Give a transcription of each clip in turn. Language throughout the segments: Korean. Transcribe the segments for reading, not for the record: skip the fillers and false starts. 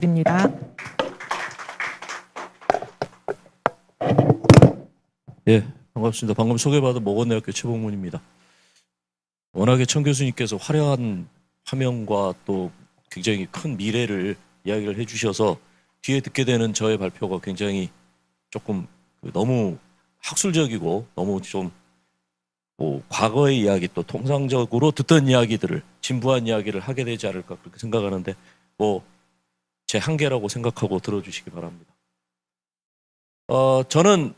드립니다. 예, 반갑습니다. 방금 소개받은 모건대학교 최봉문입니다. 워낙에 천 교수님께서 화려한 화면과 또 굉장히 큰 미래를 이야기를 해주셔서 뒤에 듣게 되는 저의 발표가 굉장히 조금 너무 학술적이고 너무 좀 과거의 이야기 또 통상적으로 듣던 이야기들을 진부한 이야기를 하게 되지 않을까 그렇게 생각하는데 제 한계라고 생각하고 들어주시기 바랍니다. 저는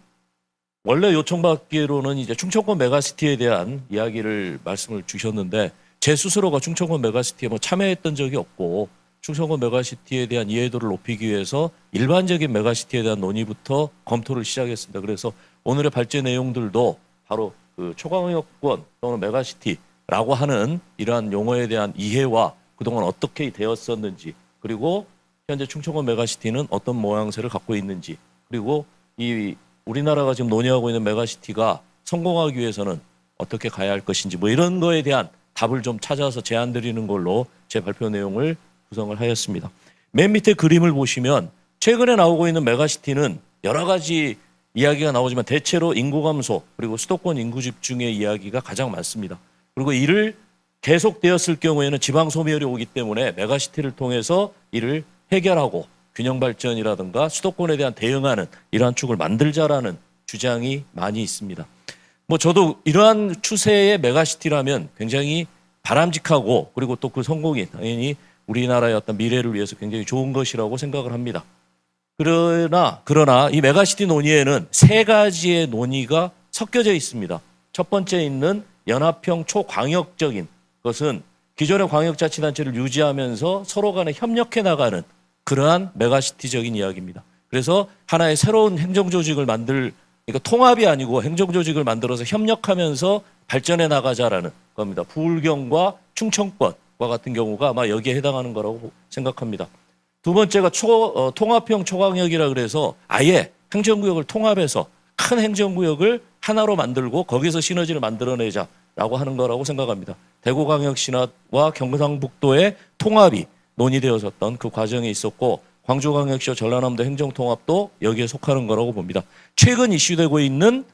원래 요청받기로는 이제 충청권 메가시티에 대한 이야기를 말씀을 주셨는데 제 스스로가 충청권 메가시티에 참여했던 적이 없고 충청권 메가시티에 대한 이해도를 높이기 위해서 일반적인 메가시티에 대한 논의부터 검토를 시작했습니다. 그래서 오늘의 발제 내용들도 바로 그 초강력권 또는 메가시티라고 하는 이러한 용어에 대한 이해와 그동안 어떻게 되었었는지 그리고 현재 충청권 메가시티는 어떤 모양새를 갖고 있는지 그리고 이 우리나라가 지금 논의하고 있는 메가시티가 성공하기 위해서는 어떻게 가야 할 것인지 이런 거에 대한 답을 좀 찾아서 제안 드리는 걸로 제 발표 내용을 구성을 하였습니다. 맨 밑에 그림을 보시면 최근에 나오고 있는 메가시티는 여러 가지 이야기가 나오지만 대체로 인구 감소 그리고 수도권 인구 집중의 이야기가 가장 많습니다. 그리고 이를 계속되었을 경우에는 지방 소멸이 오기 때문에 메가시티를 통해서 이를 해결하고 균형 발전이라든가 수도권에 대한 대응하는 이러한 축을 만들자라는 주장이 많이 있습니다. 저도 이러한 추세의 메가시티라면 굉장히 바람직하고 그리고 또 그 성공이 당연히 우리나라의 어떤 미래를 위해서 굉장히 좋은 것이라고 생각을 합니다. 그러나 이 메가시티 논의에는 세 가지의 논의가 섞여져 있습니다. 첫 번째 있는 연합형 초광역적인 것은 기존의 광역자치단체를 유지하면서 서로 간에 협력해 나가는 그러한 메가시티적인 이야기입니다. 그래서 하나의 새로운 행정조직을 그러니까 통합이 아니고 행정조직을 만들어서 협력하면서 발전해 나가자라는 겁니다. 부울경과 충청권과 같은 경우가 아마 여기에 해당하는 거라고 생각합니다. 두 번째가 통합형 초광역이라 그래서 아예 행정구역을 통합해서 큰 행정구역을 하나로 만들고 거기서 시너지를 만들어내자라고 하는 거라고 생각합니다. 대구광역시와 경상북도의 통합이 논의되어졌던 그 과정에 있었고 광주광역시와 전라남도 행정통합도 여기에 속하는 거라고 봅니다. 최근 이슈되고 있는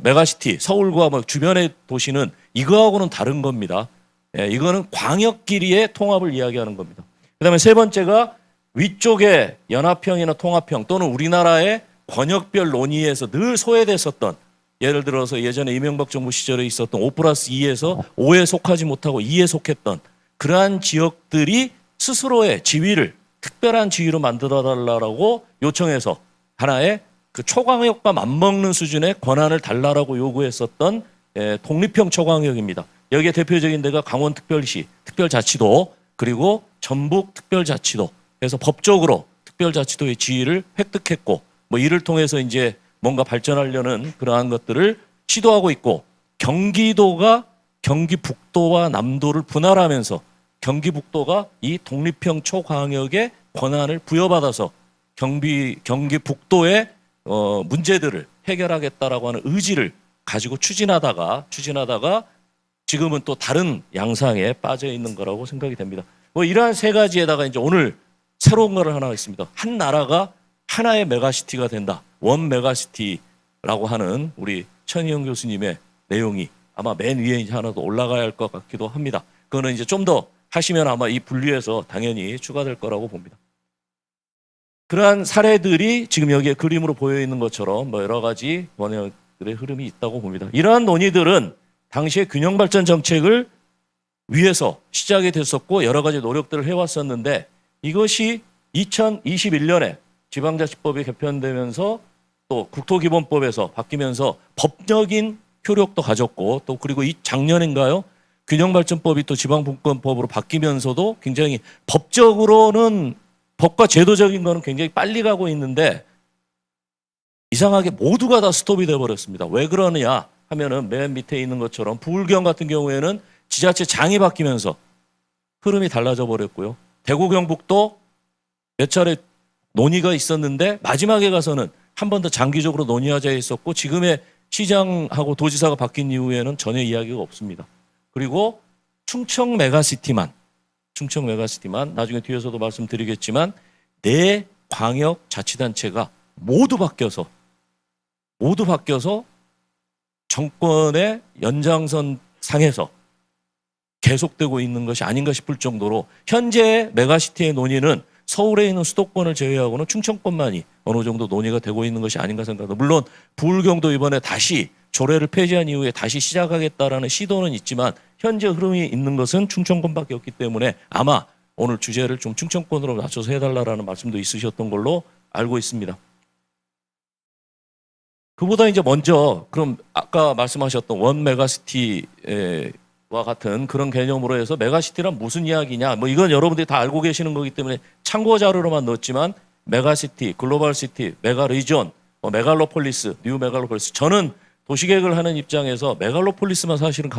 메가시티 서울과 주변의 도시는 이거하고는 다른 겁니다. 이거는 광역끼리의 통합을 이야기하는 겁니다. 그다음에 세 번째가 위쪽에 연합형이나 통합형 또는 우리나라의 권역별 논의에서 늘 소외됐었던 예를 들어서 예전에 이명박 정부 시절에 있었던 5+2에서 5에 속하지 못하고 2에 속했던 그러한 지역들이 스스로의 지위를 특별한 지위로 만들어달라고 요청해서 하나의 그 초광역과 맞먹는 수준의 권한을 달라라고 요구했었던 독립형 초광역입니다. 여기에 대표적인 데가 강원특별시, 특별자치도 그리고 전북특별자치도 해서 법적으로 특별자치도의 지위를 획득했고 이를 통해서 이제 뭔가 발전하려는 그러한 것들을 시도하고 있고 경기도가 경기 북도와 남도를 분할하면서 경기 북도가 이 독립형 초광역의 권한을 부여받아서 경기 북도의 문제들을 해결하겠다라고 하는 의지를 가지고 추진하다가 지금은 또 다른 양상에 빠져 있는 거라고 생각이 됩니다. 이러한 세 가지에다가 이제 오늘 새로운 거를 하나 있습니다. 한 나라가 하나의 메가시티가 된다. 원 메가시티라고 하는 우리 천희영 교수님의 내용이 아마 맨 위에 이제 하나 더 올라가야 할 것 같기도 합니다. 그거는 이제 좀 더 하시면 아마 이 분류에서 당연히 추가될 거라고 봅니다. 그러한 사례들이 지금 여기에 그림으로 보여 있는 것처럼 여러 가지 원형들의 흐름이 있다고 봅니다. 이러한 논의들은 당시에 균형 발전 정책을 위해서 시작이 됐었고 여러 가지 노력들을 해왔었는데 이것이 2021년에 지방자치법이 개편되면서 또 국토기본법에서 바뀌면서 법적인 효력도 가졌고 또 그리고 작년인가요? 균형발전법이 또 지방분권법으로 바뀌면서도 굉장히 법적으로는 법과 제도적인 거는 굉장히 빨리 가고 있는데 이상하게 모두가 다 스톱이 돼버렸습니다. 왜 그러느냐 하면은 맨 밑에 있는 것처럼 부울경 같은 경우에는 지자체장이 바뀌면서 흐름이 달라져 버렸고요. 대구 경북도 몇 차례 논의가 있었는데 마지막에 가서는 한 번 더 장기적으로 논의하자 했었고 지금의 시장하고 도지사가 바뀐 이후에는 전혀 이야기가 없습니다. 그리고 충청 메가시티만 충청 메가시티만 나중에 뒤에서도 말씀드리겠지만 네 광역 자치단체가 모두 바뀌어서 정권의 연장선 상에서 계속되고 있는 것이 아닌가 싶을 정도로 현재 메가시티의 논의는 서울에 있는 수도권을 제외하고는 충청권만이 어느 정도 논의가 되고 있는 것이 아닌가 생각합니다. 물론 부울경도 이번에 다시 조례를 폐지한 이후에 다시 시작하겠다라는 시도는 있지만 현재 흐름이 있는 것은 충청권밖에 없기 때문에 아마 오늘 주제를 좀 충청권으로 맞춰서 해달라는 말씀도 있으셨던 걸로 알고 있습니다. 그보다 이제 먼저 그럼 아까 말씀하셨던 원 메가시티와 같은 그런 개념으로 해서 메가시티란 무슨 이야기냐, 뭐 이건 여러분들이 다 알고 계시는 거기 때문에 참고 자료로만 넣었지만 메가시티, 글로벌시티, 메가리전, 메갈로폴리스, 뉴 메갈로폴리스. 저는 도시계획을 하는 입장에서 메갈로폴리스만 사실은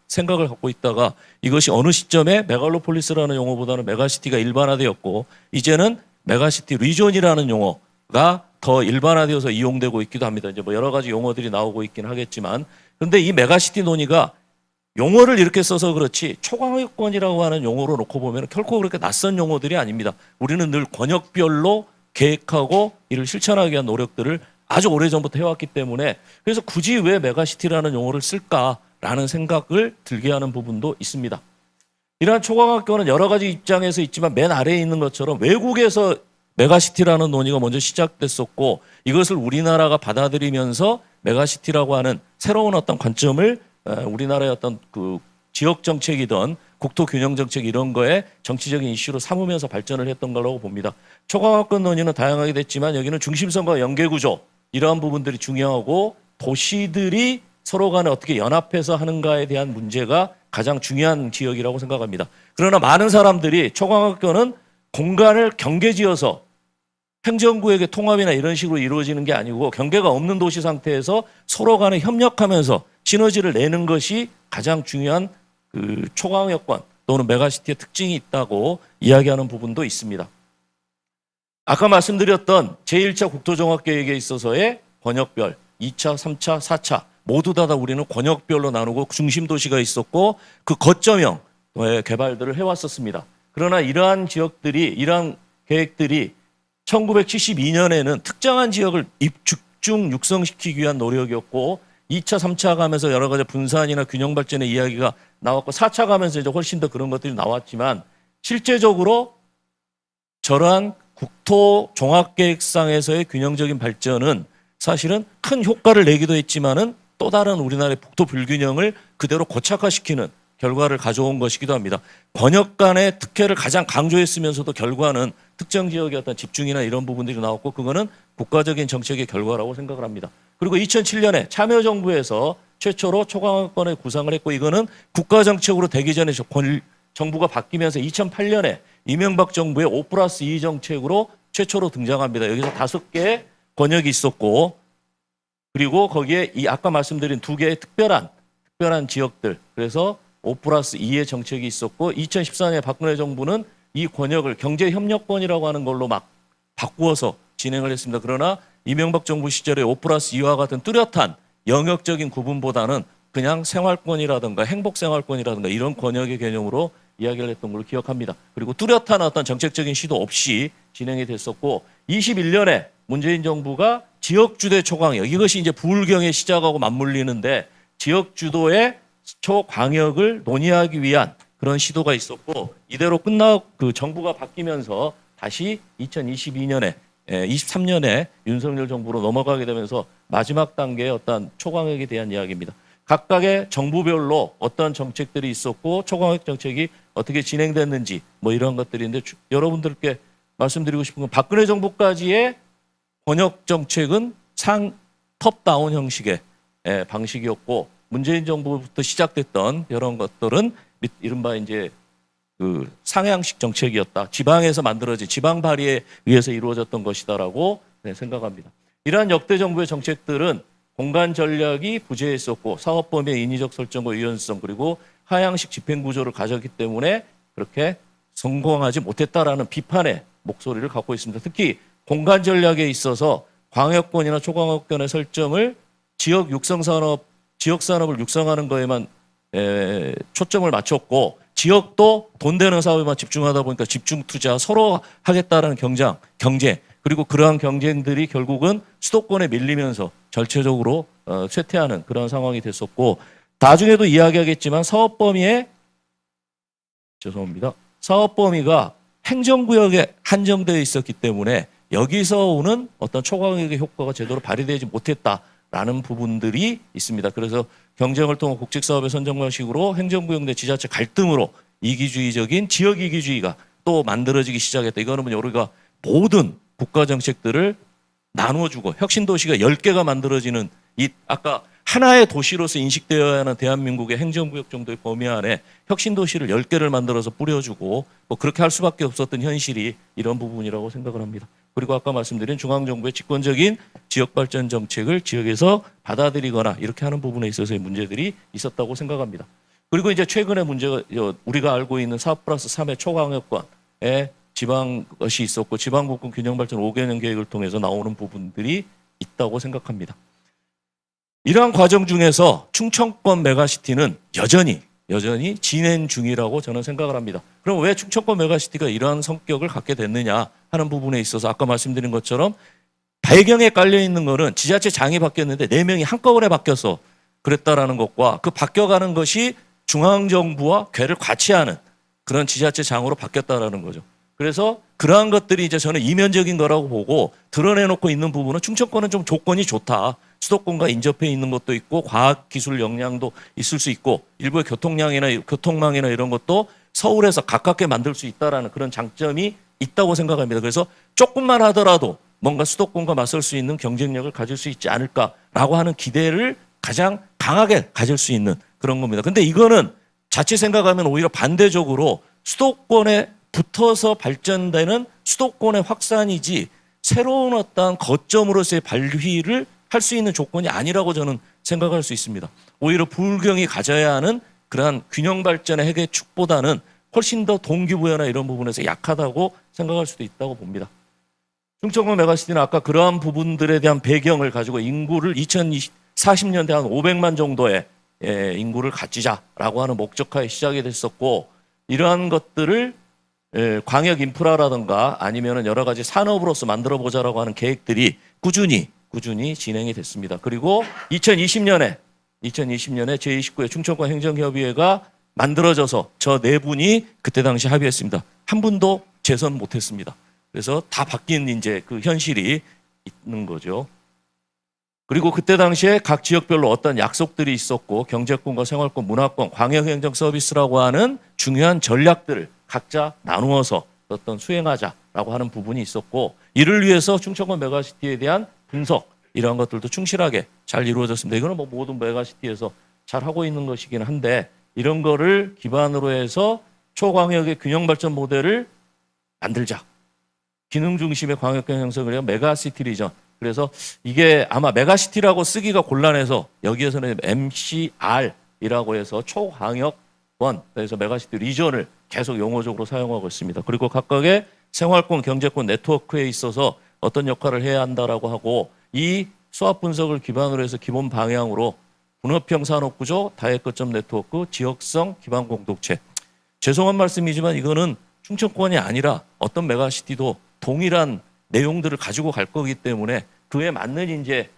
생각을 갖고 있다가 이것이 어느 시점에 메갈로폴리스라는 용어보다는 메가시티가 일반화되었고 이제는 메가시티 리전이라는 용어가 더 일반화되어서 이용되고 있기도 합니다. 이제 뭐 여러 가지 용어들이 나오고 있긴 하겠지만, 그런데 이 메가시티 논의가 용어를 이렇게 써서 그렇지 초광역권이라고 하는 용어로 놓고 보면 결코 그렇게 낯선 용어들이 아닙니다. 우리는 늘 권역별로 계획하고 이를 실천하기 위한 노력들을 아주 오래전부터 해왔기 때문에 그래서 굳이 왜 메가시티라는 용어를 쓸까라는 생각을 들게 하는 부분도 있습니다. 이러한 초광역권은 여러 가지 입장에서 있지만 맨 아래에 있는 것처럼 외국에서 메가시티라는 논의가 먼저 시작됐었고 이것을 우리나라가 받아들이면서 메가시티라고 하는 새로운 어떤 관점을 우리나라의 어떤 그 지역 정책이든 국토 균형 정책 이런 거에 정치적인 이슈로 삼으면서 발전을 했던 거라고 봅니다. 초광역권 논의는 다양하게 됐지만 여기는 중심선과 연계구조 이러한 부분들이 중요하고 도시들이 서로 간에 어떻게 연합해서 하는가에 대한 문제가 가장 중요한 지역이라고 생각합니다. 그러나 많은 사람들이 초광역권은 공간을 경계지어서 행정구역의 통합이나 이런 식으로 이루어지는 게 아니고 경계가 없는 도시 상태에서 서로 간에 협력하면서 시너지를 내는 것이 가장 중요한 그 초광역권 또는 메가시티의 특징이 있다고 이야기하는 부분도 있습니다. 아까 말씀드렸던 제1차 국토종합계획에 있어서의 권역별 2차, 3차, 4차 모두 다 우리는 권역별로 나누고 중심도시가 있었고 그 거점형 개발들을 해왔었습니다. 그러나 이러한 지역들이 이러한 계획들이 1972년에는 특정한 지역을 집중 육성시키기 위한 노력이었고 2차, 3차 가면서 여러 가지 분산이나 균형 발전의 이야기가 나왔고 4차 가면서 이제 훨씬 더 그런 것들이 나왔지만 실제적으로 저러한 국토 종합계획상에서의 균형적인 발전은 사실은 큰 효과를 내기도 했지만은 또 다른 우리나라의 국토 불균형을 그대로 고착화시키는 결과를 가져온 것이기도 합니다. 권역 간의 특혜를 가장 강조했으면서도 결과는 특정 지역의 어떤 집중이나 이런 부분들이 나왔고 그거는 국가적인 정책의 결과라고 생각을 합니다. 그리고 2007년에 참여정부에서 최초로 초광역권을 구상을 했고 이거는 국가정책으로 되기 전에 정부가 바뀌면서 2008년에 이명박 정부의 5+2 정책으로 최초로 등장합니다. 여기서 5개의 권역이 있었고 그리고 거기에 이 아까 말씀드린 2개의 특별한 지역들 그래서 5+2의 정책이 있었고 2014년에 박근혜 정부는 이 권역을 경제협력권이라고 하는 걸로 막 바꾸어서 진행을 했습니다. 그러나 이명박 정부 시절에 5+2와 같은 뚜렷한 영역적인 구분보다는 그냥 생활권이라든가 행복생활권이라든가 이런 권역의 개념으로 이야기를 했던 걸로 기억합니다. 그리고 뚜렷한 어떤 정책적인 시도 없이 진행이 됐었고 21년에 문재인 정부가 지역주도의 초광역 이것이 이제 부울경의 시작하고 맞물리는데 지역주도의 초광역을 논의하기 위한 그런 시도가 있었고 이대로 그 정부가 바뀌면서 다시 2022년에 23년에 윤석열 정부로 넘어가게 되면서 마지막 단계의 어떤 초광역에 대한 이야기입니다. 각각의 정부별로 어떤 정책들이 있었고 초광역 정책이 어떻게 진행됐는지 뭐 이런 것들인데 여러분들께 말씀드리고 싶은 건 박근혜 정부까지의 권역 정책은 톱다운 형식의 방식이었고 문재인 정부부터 시작됐던 이런 것들은 이른바 이제 그 상향식 정책이었다. 지방에서 만들어진 지방 발의에 의해서 이루어졌던 것이다라고 생각합니다. 이러한 역대 정부의 정책들은 공간 전략이 부재했었고 사업 범위의 인위적 설정과 유연성 그리고 하향식 집행 구조를 가졌기 때문에 그렇게 성공하지 못했다라는 비판의 목소리를 갖고 있습니다. 특히 공간 전략에 있어서 광역권이나 초광역권의 설정을 지역 산업을 육성하는 거에만 초점을 맞췄고 지역도 돈 되는 사업에만 집중하다 보니까 집중 투자 서로 하겠다라는 경쟁 그리고 그러한 경쟁들이 결국은 수도권에 밀리면서 절체적으로 쇠퇴하는 그런 상황이 됐었고 나중에도 이야기하겠지만 사업 범위가 행정구역에 한정되어 있었기 때문에 여기서 오는 어떤 초과액의 효과가 제대로 발휘되지 못했다라는 부분들이 있습니다. 그래서 경쟁을 통한 국책사업의 선정 방식으로 행정구역 내 지자체 갈등으로 이기주의적인 지역 이기주의가 또 만들어지기 시작했다. 이거는 우리가 모든 국가 정책들을 나누어주고 혁신도시가 10개가 만들어지는 이 아까 하나의 도시로서 인식되어야 하는 대한민국의 행정구역 정도의 범위 안에 혁신도시를 10개를 만들어서 뿌려주고 뭐 그렇게 할 수밖에 없었던 현실이 이런 부분이라고 생각을 합니다. 그리고 아까 말씀드린 중앙정부의 직권적인 지역발전 정책을 지역에서 받아들이거나 이렇게 하는 부분에 있어서의 문제들이 있었다고 생각합니다. 그리고 이제 최근에 문제가 우리가 알고 있는 4+3의 초강력권에 지방 것이 있었고 지방국군 균형발전 5개년 계획을 통해서 나오는 부분들이 있다고 생각합니다. 이러한 과정 중에서 충청권 메가시티는 여전히 진행 중이라고 저는 생각을 합니다. 그럼 왜 충청권 메가시티가 이러한 성격을 갖게 됐느냐 하는 부분에 있어서 아까 말씀드린 것처럼 배경에 깔려있는 거는 지자체장이 바뀌었는데 4명이 한꺼번에 바뀌어서 그랬다라는 것과 그 바뀌어가는 것이 중앙정부와 궤를 같이 하는 그런 지자체장으로 바뀌었다라는 거죠. 그래서 그러한 것들이 이제 저는 이면적인 거라고 보고 드러내놓고 있는 부분은 충청권은 좀 조건이 좋다. 수도권과 인접해 있는 것도 있고 과학기술 역량도 있을 수 있고 일부의 교통망이나 이런 것도 서울에서 가깝게 만들 수 있다라는 그런 장점이 있다고 생각합니다. 그래서 조금만 하더라도 뭔가 수도권과 맞설 수 있는 경쟁력을 가질 수 있지 않을까라고 하는 기대를 가장 강하게 가질 수 있는 그런 겁니다. 근데 이거는 자칫 생각하면 오히려 반대적으로 수도권에 붙어서 발전되는 수도권의 확산이지 새로운 어떤 거점으로서의 발휘를 할 수 있는 조건이 아니라고 저는 생각할 수 있습니다. 오히려 부울경이 가져야 하는 그러한 균형 발전의 핵의 축보다는 훨씬 더 동기부여나 이런 부분에서 약하다고 생각할 수도 있다고 봅니다. 충청권 메가시티는 아까 그러한 부분들에 대한 배경을 가지고 인구를 2040년대 한 500만 정도의 인구를 갖추자라고 하는 목적하에 시작이 됐었고 이러한 것들을 광역 인프라라든가 아니면은 여러 가지 산업으로서 만들어 보자라고 하는 계획들이 꾸준히 진행이 됐습니다. 그리고 2020년에 제29회 충청권 행정협의회가 만들어져서 저 4분이 그때 당시 합의했습니다. 한 분도 재선 못했습니다. 그래서 다 바뀐 이제 그 현실이 있는 거죠. 그리고 그때 당시에 각 지역별로 어떤 약속들이 있었고 경제권과 생활권, 문화권, 광역행정 서비스라고 하는 중요한 전략들을 각자 나누어서 어떤 수행하자라고 하는 부분이 있었고 이를 위해서 충청권 메가시티에 대한 분석 이러한 것들도 충실하게 잘 이루어졌습니다. 이거는 뭐 모든 메가시티에서 잘 하고 있는 것이긴 한데 이런 거를 기반으로 해서 초광역의 균형발전 모델을 만들자. 기능 중심의 광역경 형성을 위한 메가시티 리전. 그래서 이게 아마 메가시티라고 쓰기가 곤란해서 여기에서는 MCR이라고 해서 초광역권 그래서 메가시티 리전을 계속 용어적으로 사용하고 있습니다. 그리고 각각의 생활권, 경제권 네트워크에 있어서 어떤 역할을 해야 한다라고 하고 이 수합 분석을 기반으로 해서 기본 방향으로 분업형 산업구조, 다액거점 네트워크, 지역성 기반 공동체. 죄송한 말씀이지만 이거는 충청권이 아니라 어떤 메가시티도 동일한 내용들을 가지고 갈 거기 때문에 그에 맞는 이제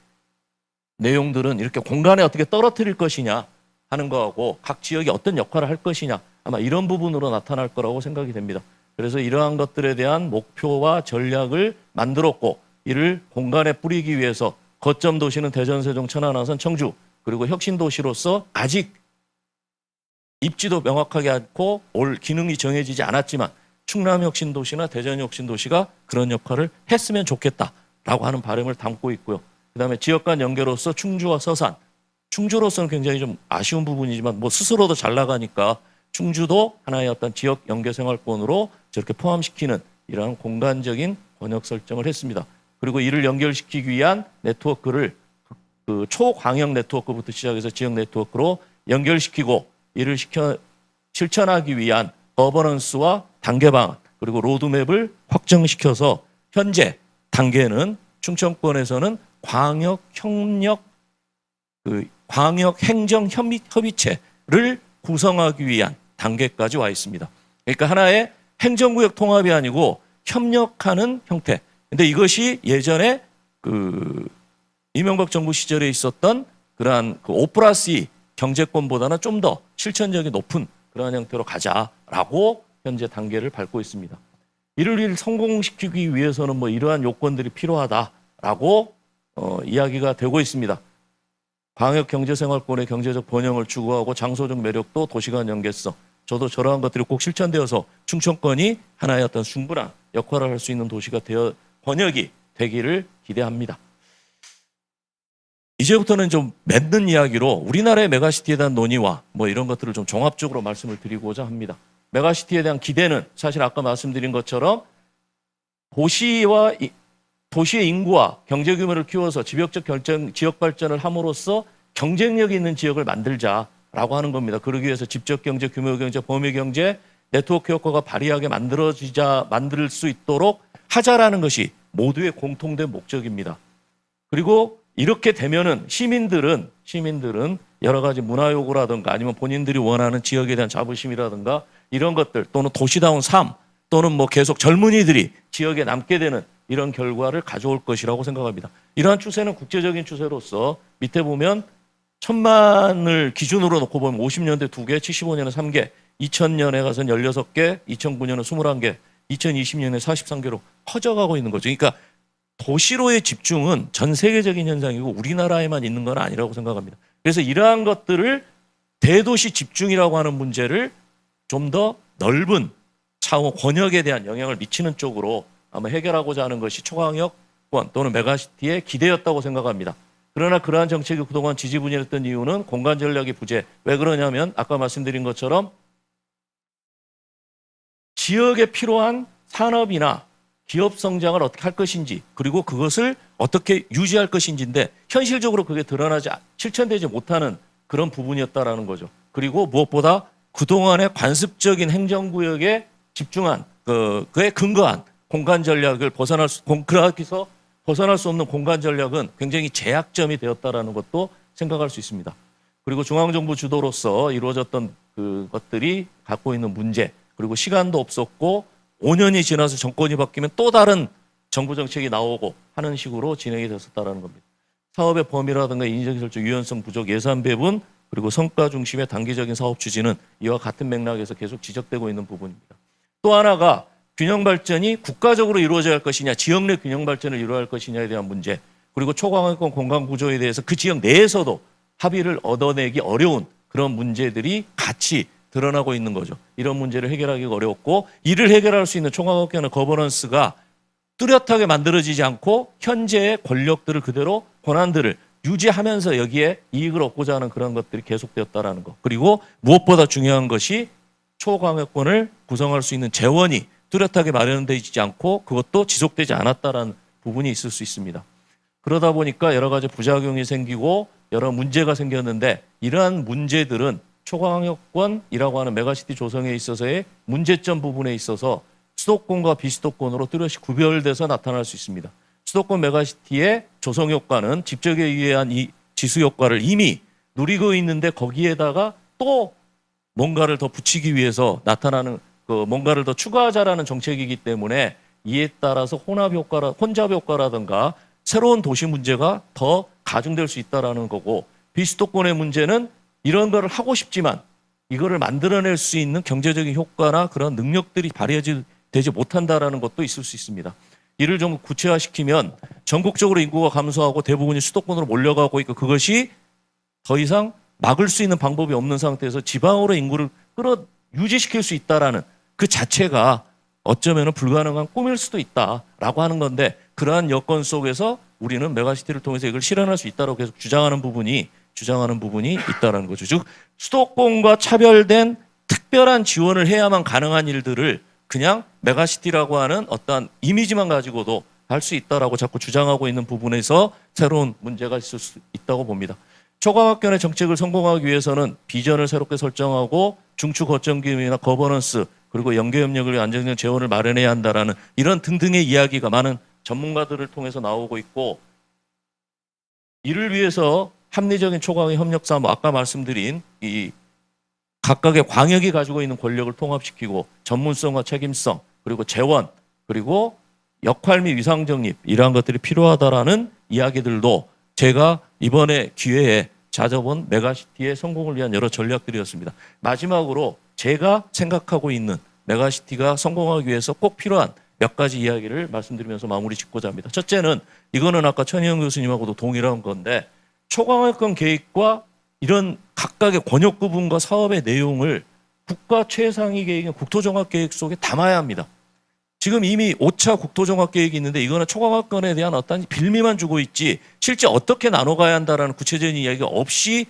내용들은 이렇게 공간에 어떻게 떨어뜨릴 것이냐 하는 거하고 각 지역이 어떤 역할을 할 것이냐 아마 이런 부분으로 나타날 거라고 생각이 됩니다. 그래서 이러한 것들에 대한 목표와 전략을 만들었고 이를 공간에 뿌리기 위해서 거점 도시는 대전, 세종, 천안, 안산, 청주 그리고 혁신 도시로서 아직 입지도 명확하게 않고 올 기능이 정해지지 않았지만 충남 혁신 도시나 대전 혁신 도시가 그런 역할을 했으면 좋겠다라고 하는 바람을 담고 있고요. 그다음에 지역 간 연계로서 충주와 서산, 충주로서는 굉장히 좀 아쉬운 부분이지만 뭐 스스로도 잘 나가니까 충주도 하나의 어떤 지역 연계 생활권으로 저렇게 포함시키는 이러한 공간적인 번역 설정을 했습니다. 그리고 이를 연결시키기 위한 네트워크를 그 초광역 네트워크부터 시작해서 지역 네트워크로 연결시키고 이를 실천하기 위한 거버넌스와 단계 방안 그리고 로드맵을 확정시켜서 현재 단계는 충청권에서는 광역 행정 협의체를 구성하기 위한 단계까지 와 있습니다. 그러니까 하나의 행정구역 통합이 아니고 협력하는 형태. 근데 이것이 예전에 그 이명박 정부 시절에 있었던 그러한 그 5+2 경제권보다는 좀 더 실천력이 높은 그러한 형태로 가자라고 현재 단계를 밟고 있습니다. 이를 성공시키기 위해서는 뭐 이러한 요건들이 필요하다라고 이야기가 되고 있습니다. 광역 경제생활권의 경제적 번영을 추구하고 장소적 매력도 도시간 연계성. 저도 저러한 것들이 꼭 실천되어서 충청권이 하나의 어떤 충분한 역할을 할 수 있는 도시가 되어 번역이 되기를 기대합니다. 이제부터는 좀 맺는 이야기로 우리나라의 메가시티에 대한 논의와 뭐 이런 것들을 좀 종합적으로 말씀을 드리고자 합니다. 메가시티에 대한 기대는 사실 아까 말씀드린 것처럼 도시의 인구와 경제 규모를 키워서 지역 발전을 함으로써 경쟁력 있는 지역을 만들자라고 하는 겁니다. 그러기 위해서 집적 경제, 규모 경제, 범위 경제, 네트워크 효과가 발휘하게 만들 수 있도록 하자라는 것이 모두의 공통된 목적입니다. 그리고 이렇게 되면은 시민들은 여러 가지 문화 요구라든가 아니면 본인들이 원하는 지역에 대한 자부심이라든가 이런 것들 또는 도시다운 삶 또는 뭐 계속 젊은이들이 지역에 남게 되는 이런 결과를 가져올 것이라고 생각합니다. 이러한 추세는 국제적인 추세로서 밑에 보면 1000만을 기준으로 놓고 보면 50년대 2개, 75년에 3개, 2000년에 가서는 16개, 2009년에 21개, 2020년에 43개로 커져가고 있는 거죠. 그러니까 도시로의 집중은 전 세계적인 현상이고 우리나라에만 있는 건 아니라고 생각합니다. 그래서 이러한 것들을 대도시 집중이라고 하는 문제를 좀 더 넓은 차원 권역에 대한 영향을 미치는 쪽으로 아마 해결하고자 하는 것이 초광역권 또는 메가시티의 기대였다고 생각합니다. 그러나 그러한 정책이 그동안 지지분열했던 이유는 공간 전략의 부재. 왜 그러냐면 아까 말씀드린 것처럼 지역에 필요한 산업이나 기업 성장을 어떻게 할 것인지 그리고 그것을 어떻게 유지할 것인지인데 현실적으로 그게 실천되지 못하는 그런 부분이었다라는 거죠. 그리고 무엇보다 그동안의 관습적인 행정구역에 집중한 그에 근거한 공간 전략을 벗어날 수 없는 공간 전략은 굉장히 제약점이 되었다라는 것도 생각할 수 있습니다. 그리고 중앙정부 주도로서 이루어졌던 그것들이 갖고 있는 문제 그리고 시간도 없었고 5년이 지나서 정권이 바뀌면 또 다른 정부 정책이 나오고 하는 식으로 진행이 됐었다는 겁니다. 사업의 범위라든가 인적 설정, 유연성 부족, 예산 배분 그리고 성과 중심의 단기적인 사업 추진은 이와 같은 맥락에서 계속 지적되고 있는 부분입니다. 또 하나가 균형 발전이 국가적으로 이루어져야 할 것이냐, 지역 내 균형 발전을 이루어야 할 것이냐에 대한 문제, 그리고 초광역권 공간 구조에 대해서 그 지역 내에서도 합의를 얻어내기 어려운 그런 문제들이 같이 드러나고 있는 거죠. 이런 문제를 해결하기가 어렵고 이를 해결할 수 있는 총괄국회의 거버넌스가 뚜렷하게 만들어지지 않고 현재의 권력들을 그대로 권한들을 유지하면서 여기에 이익을 얻고자 하는 그런 것들이 계속되었다라는 것. 그리고 무엇보다 중요한 것이 초광역권을 구성할 수 있는 재원이 뚜렷하게 마련되지 않고 그것도 지속되지 않았다라는 부분이 있을 수 있습니다. 그러다 보니까 여러 가지 부작용이 생기고 여러 문제가 생겼는데 이러한 문제들은 초광역권이라고 하는 메가시티 조성에 있어서의 문제점 부분에 있어서 수도권과 비수도권으로 뚜렷이 구별돼서 나타날 수 있습니다. 수도권 메가시티의 조성 효과는 집적에 의한 이 지수 효과를 이미 누리고 있는데 거기에다가 또 뭔가를 더 붙이기 위해서 나타나는 뭔가를 더 추가하자라는 정책이기 때문에 이에 따라서 혼잡 효과라든가 새로운 도시 문제가 더 가중될 수 있다라는 거고 비수도권의 문제는 이런 거를 하고 싶지만 이거를 만들어낼 수 있는 경제적인 효과나 그런 능력들이 발휘되지 못한다라는 것도 있을 수 있습니다. 이를 좀 구체화시키면 전국적으로 인구가 감소하고 대부분이 수도권으로 몰려가고 있고 그것이 더 이상 막을 수 있는 방법이 없는 상태에서 지방으로 인구를 유지시킬 수 있다라는 그 자체가 어쩌면 불가능한 꿈일 수도 있다라고 하는 건데 그러한 여건 속에서 우리는 메가시티를 통해서 이걸 실현할 수 있다고 계속 주장하는 부분이 있다라는 거죠. 즉 수도권과 차별된 특별한 지원을 해야만 가능한 일들을 그냥 메가시티라고 하는 어떠한 이미지만 가지고도 할 수 있다라고 자꾸 주장하고 있는 부분에서 새로운 문제가 있을 수 있다고 봅니다. 초광역권의 정책을 성공하기 위해서는 비전을 새롭게 설정하고 중추 거점 기능이나 거버넌스 그리고 연계협력을 위한 안정적 재원을 마련해야 한다라는 이런 등등의 이야기가 많은 전문가들을 통해서 나오고 있고 이를 위해서 합리적인 초광역 협력사 아까 말씀드린 이 각각의 광역이 가지고 있는 권력을 통합시키고 전문성과 책임성 그리고 재원 그리고 역할 및 위상 정립 이러한 것들이 필요하다라는 이야기들도 제가 이번에 기회에 찾아본 메가시티의 성공을 위한 여러 전략들이었습니다. 마지막으로 제가 생각하고 있는 메가시티가 성공하기 위해서 꼭 필요한 몇 가지 이야기를 말씀드리면서 마무리 짓고자 합니다. 첫째는 이거는 아까 천희영 교수님하고도 동일한 건데 초강력권 계획과 이런 각각의 권역 구분과 사업의 내용을 국가 최상위 계획인 국토종합계획 속에 담아야 합니다. 지금 이미 5차 국토종합계획이 있는데 이거는 초강력권에 대한 어떤 빌미만 주고 있지 실제 어떻게 나눠가야 한다라는 구체적인 이야기가 없이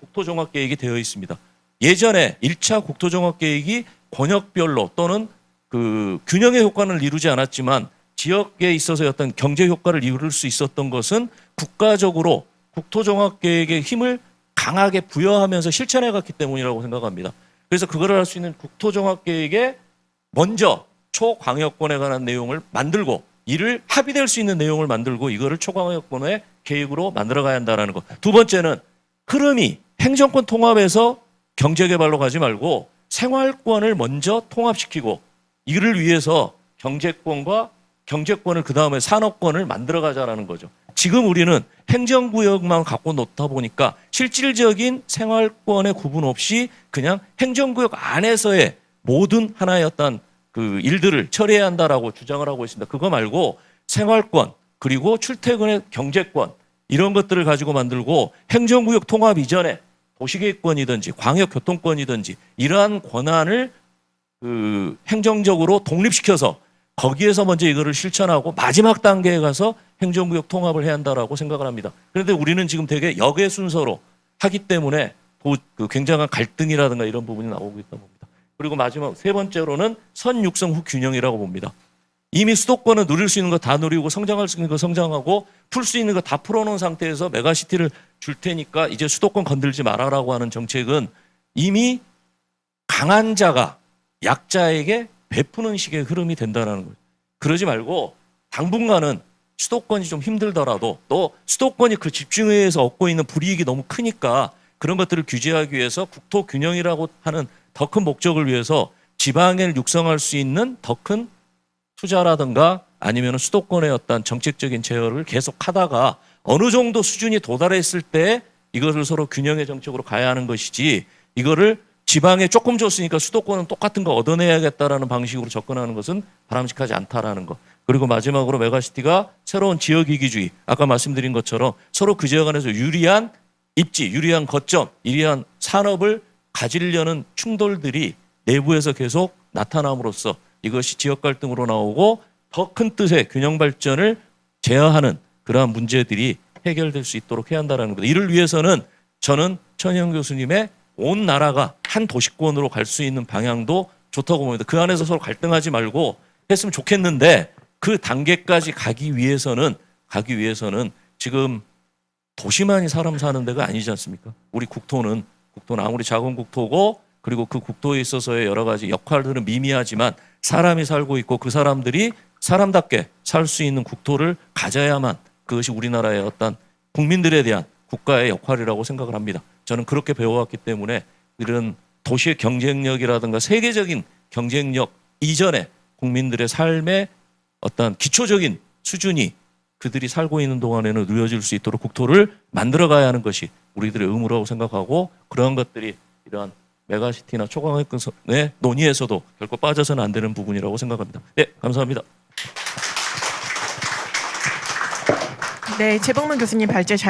국토종합계획이 되어 있습니다. 예전에 1차 국토종합계획이 권역별로 또는 그 균형의 효과를 이루지 않았지만 지역에 있어서 어떤 경제 효과를 이룰 수 있었던 것은 국가적으로 국토종합계획의 힘을 강하게 부여하면서 실천해 갔기 때문이라고 생각합니다. 그래서 그걸 할 수 있는 국토종합계획에 먼저 초광역권에 관한 내용을 만들고 이를 합의될 수 있는 내용을 만들고 이거를 초광역권의 계획으로 만들어 가야 한다는 것. 두 번째는 흐름이 행정권 통합에서 경제개발로 가지 말고 생활권을 먼저 통합시키고 이를 위해서 경제권과 경제권을 그 다음에 산업권을 만들어 가자라는 거죠. 지금 우리는 행정구역만 갖고 놓다 보니까 실질적인 생활권의 구분 없이 그냥 행정구역 안에서의 모든 하나의 어떤 그 일들을 처리해야 한다라고 주장을 하고 있습니다. 그거 말고 생활권 그리고 출퇴근의 경제권 이런 것들을 가지고 만들고 행정구역 통합 이전에 도시계획권이든지 광역교통권이든지 이러한 권한을 그 행정적으로 독립시켜서 거기에서 먼저 이거를 실천하고 마지막 단계에 가서 행정구역 통합을 해야 한다라고 생각을 합니다. 그런데 우리는 지금 되게 역의 순서로 하기 때문에 그 굉장한 갈등이라든가 이런 부분이 나오고 있다 봅니다. 그리고 마지막 세 번째로는 선육성 후 균형이라고 봅니다. 이미 수도권은 누릴 수 있는 거 다 누리고 성장할 수 있는 거 성장하고 풀 수 있는 거 다 풀어놓은 상태에서 메가시티를 줄 테니까 이제 수도권 건들지 말아라고 하는 정책은 이미 강한 자가 약자에게 베푸는 식의 흐름이 된다는 거예요. 그러지 말고 당분간은 수도권이 좀 힘들더라도 또 수도권이 그 집중에 의해서 얻고 있는 불이익이 너무 크니까 그런 것들을 규제하기 위해서 국토 균형이라고 하는 더 큰 목적을 위해서 지방을 육성할 수 있는 더 큰 투자라든가 아니면 수도권의 어떤 정책적인 제어를 계속 하다가 어느 정도 수준이 도달했을 때 이것을 서로 균형의 정책으로 가야 하는 것이지 이거를 지방에 조금 줬으니까 수도권은 똑같은 거 얻어내야겠다라는 방식으로 접근하는 것은 바람직하지 않다라는 것. 그리고 마지막으로 메가시티가 새로운 지역이기주의 아까 말씀드린 것처럼 서로 그 지역 안에서 유리한 입지, 유리한 거점, 유리한 산업을 가지려는 충돌들이 내부에서 계속 나타남으로써 이것이 지역 갈등으로 나오고 더 큰 뜻의 균형 발전을 제어하는 그러한 문제들이 해결될 수 있도록 해야 한다는 겁니다. 이를 위해서는 저는 천희영 교수님의 온 나라가 한 도시권으로 갈 수 있는 방향도 좋다고 봅니다. 그 안에서 서로 갈등하지 말고 했으면 좋겠는데 그 단계까지 가기 위해서는 지금 도시만이 사람 사는 데가 아니지 않습니까? 우리 국토는 아무리 작은 국토고 그리고 그 국토에 있어서의 여러 가지 역할들은 미미하지만 사람이 살고 있고 그 사람들이 사람답게 살 수 있는 국토를 가져야만 그것이 우리나라의 어떤 국민들에 대한 국가의 역할이라고 생각을 합니다. 저는 그렇게 배워왔기 때문에 이런 도시의 경쟁력이라든가 세계적인 경쟁력 이전에 국민들의 삶의 어떤 기초적인 수준이 그들이 살고 있는 동안에는 누려질 수 있도록 국토를 만들어가야 하는 것이 우리들의 의무라고 생각하고 그러한 것들이 이러한 메가시티나 초강역권의 논의에서도 결코 빠져서는 안 되는 부분이라고 생각합니다. 네, 감사합니다. 네, 최봉문 교수님 발제 잘